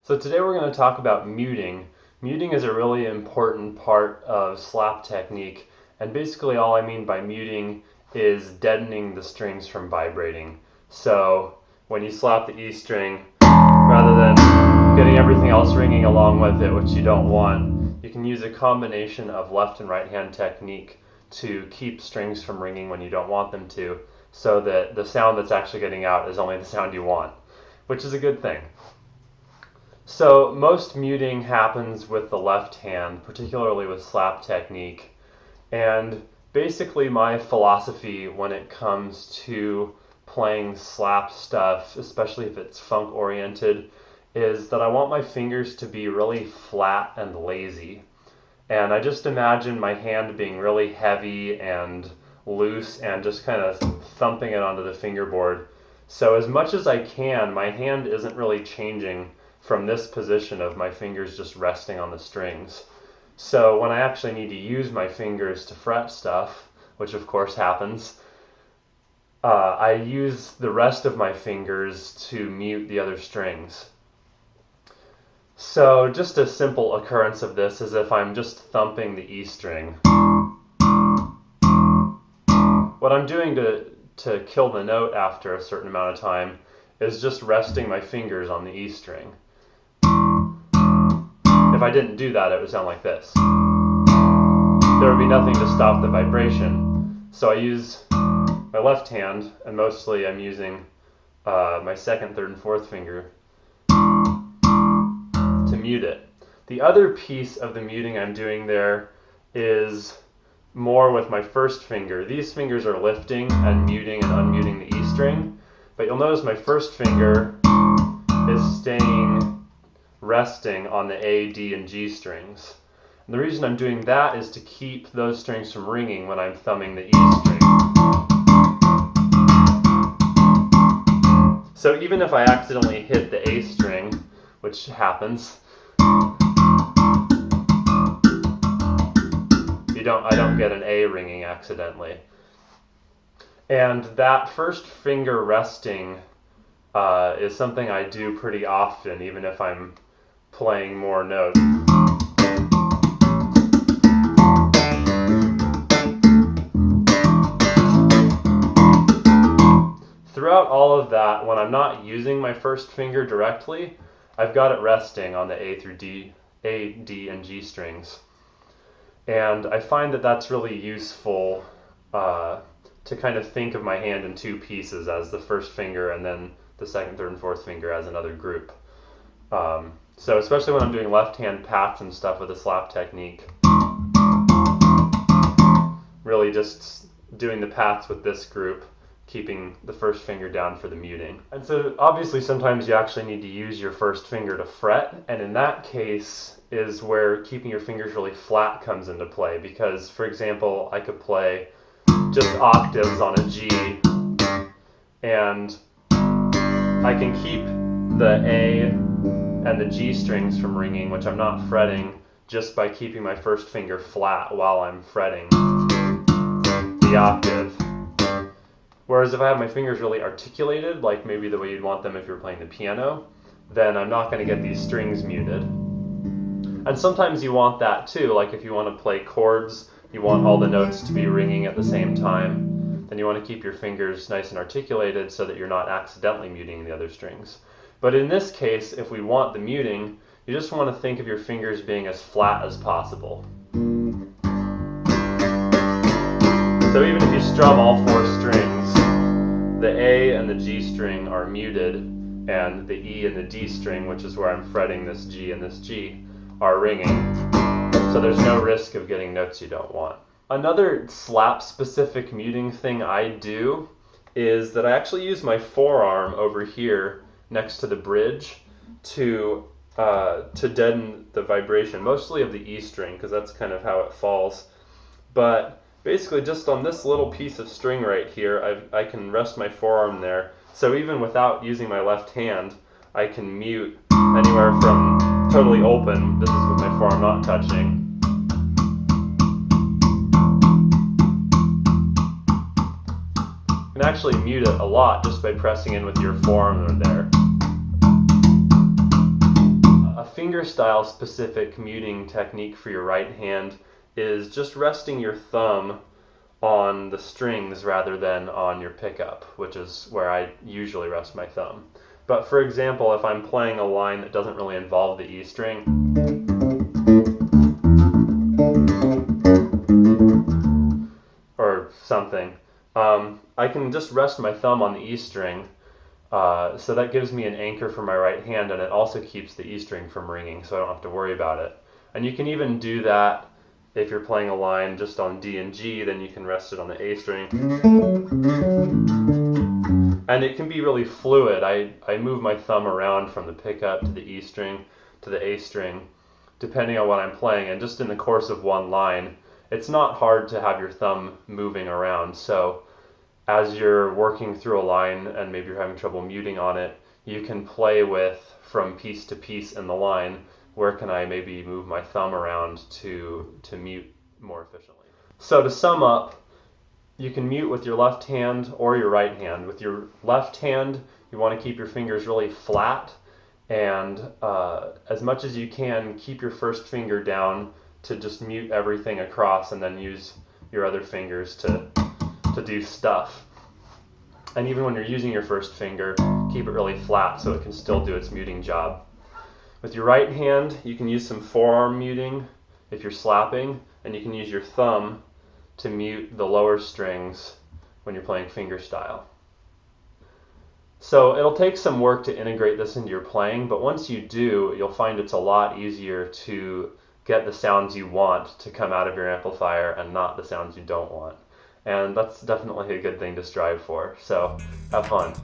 So today we're going to talk about muting. Muting is a really important part of slap technique, and basically all I mean by muting is deadening the strings from vibrating. So when you slap the E string, rather than getting everything else ringing along with it, which you don't want, you can use a combination of left and right hand technique to keep strings from ringing when you don't want them to, so that the sound that's actually getting out is only the sound you want, which is a good thing. So most muting happens with the left hand, particularly with slap technique. And basically my philosophy when it comes to playing slap stuff, especially if it's funk oriented, is that I want my fingers to be really flat and lazy. And I just imagine my hand being really heavy and loose and just kind of thumping it onto the fingerboard. So as much as I can, my hand isn't really changing from this position of my fingers just resting on the strings. So when I actually need to use my fingers to fret stuff, which of course happens, I use the rest of my fingers to mute the other strings. So just a simple occurrence of this is if I'm just thumping the E string. What I'm doing to kill the note after a certain amount of time is just resting my fingers on the E string. If I didn't do that, it would sound like this. There would be nothing to stop the vibration. So I use my left hand, and mostly I'm using my second, third, and fourth finger to mute it. The other piece of the muting I'm doing there is more with my first finger. These fingers are lifting and muting and unmuting the E string, but you'll notice my first finger is staying resting on the A, D, and G strings. And the reason I'm doing that is to keep those strings from ringing when I'm thumbing the E string. So even if I accidentally hit the A string, which happens, I don't get an A ringing accidentally. And that first finger resting is something I do pretty often, even if I'm playing more notes. Throughout all of that, when I'm not using my first finger directly, I've got it resting on the A, D, and G strings. And I find that that's really useful to kind of think of my hand in two pieces, as the first finger and then the second, third, and fourth finger as another group. So especially when I'm doing left-hand pats and stuff with a slap technique, really just doing the pats with this group, keeping the first finger down for the muting. And so obviously sometimes you actually need to use your first finger to fret, and in that case is where keeping your fingers really flat comes into play, because for example I could play just octaves on a G, and I can keep the A and the G strings from ringing, which I'm not fretting, just by keeping my first finger flat while I'm fretting the octave. Whereas if I have my fingers really articulated, like maybe the way you'd want them if you're playing the piano, then I'm not going to get these strings muted. And sometimes you want that too, like if you want to play chords, you want all the notes to be ringing at the same time, then you want to keep your fingers nice and articulated so that you're not accidentally muting the other strings. But in this case, if we want the muting, you just want to think of your fingers being as flat as possible. So even if you strum all four strings, the A and the G string are muted, and the E and the D string, which is where I'm fretting this G and this G, are ringing. So there's no risk of getting notes you don't want. Another slap-specific muting thing I do is that I actually use my forearm over here next to the bridge to deaden the vibration, mostly of the E string, because that's kind of how it falls. But basically just on this little piece of string right here, I can rest my forearm there. So even without using my left hand, I can mute anywhere from totally open, this is with my forearm not touching, you can actually mute it a lot just by pressing in with your forearm there. fingerstyle specific muting technique for your right hand is just resting your thumb on the strings rather than on your pickup, which is where I usually rest my thumb. But for example, if I'm playing a line that doesn't really involve the E string, or something, I can just rest my thumb on the E string, so that gives me an anchor for my right hand, and it also keeps the E string from ringing, so I don't have to worry about it. And you can even do that if you're playing a line just on D and G, then you can rest it on the A string. And it can be really fluid. I move my thumb around from the pickup to the E string to the A string, depending on what I'm playing. And just in the course of one line, it's not hard to have your thumb moving around. So as you're working through a line and maybe you're having trouble muting on it, you can play with, from piece to piece in the line, where can I maybe move my thumb around to mute more efficiently. So to sum up, you can mute with your left hand or your right hand. With your left hand, you want to keep your fingers really flat, and as much as you can, keep your first finger down to just mute everything across, and then use your other fingers to do stuff. And even when you're using your first finger, keep it really flat so it can still do its muting job. With your right hand, you can use some forearm muting if you're slapping, and you can use your thumb to mute the lower strings when you're playing fingerstyle. So it'll take some work to integrate this into your playing, but once you do, you'll find it's a lot easier to get the sounds you want to come out of your amplifier and not the sounds you don't want. And that's definitely a good thing to strive for. So have fun.